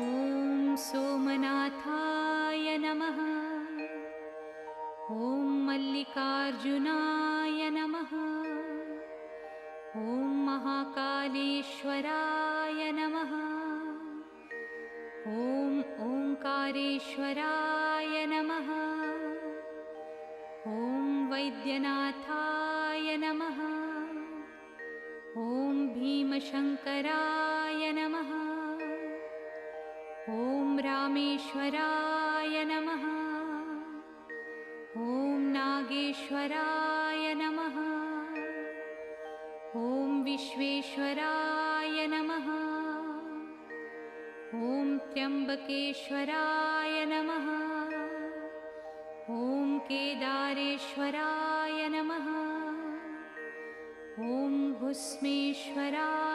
ॐ सोमनाथाय नमः। ॐ मल्लिकार्जुनाय नमः। ॐ महाकालेश्वराय नमः। ॐ ओंकारेश्वराय नमः। ॐ वैद्यनाथाय नमः। ॐ भीमशंकराय नमः। ॐ रामेश्वराय नमः। ॐ नागेश्वराय नमः। ॐ विश्वेश्वराय नमः। ॐ त्र्यंबकेश्वराय नमः। ॐ केदारेश्वराय नमः। ॐ भुस्मेश्वराय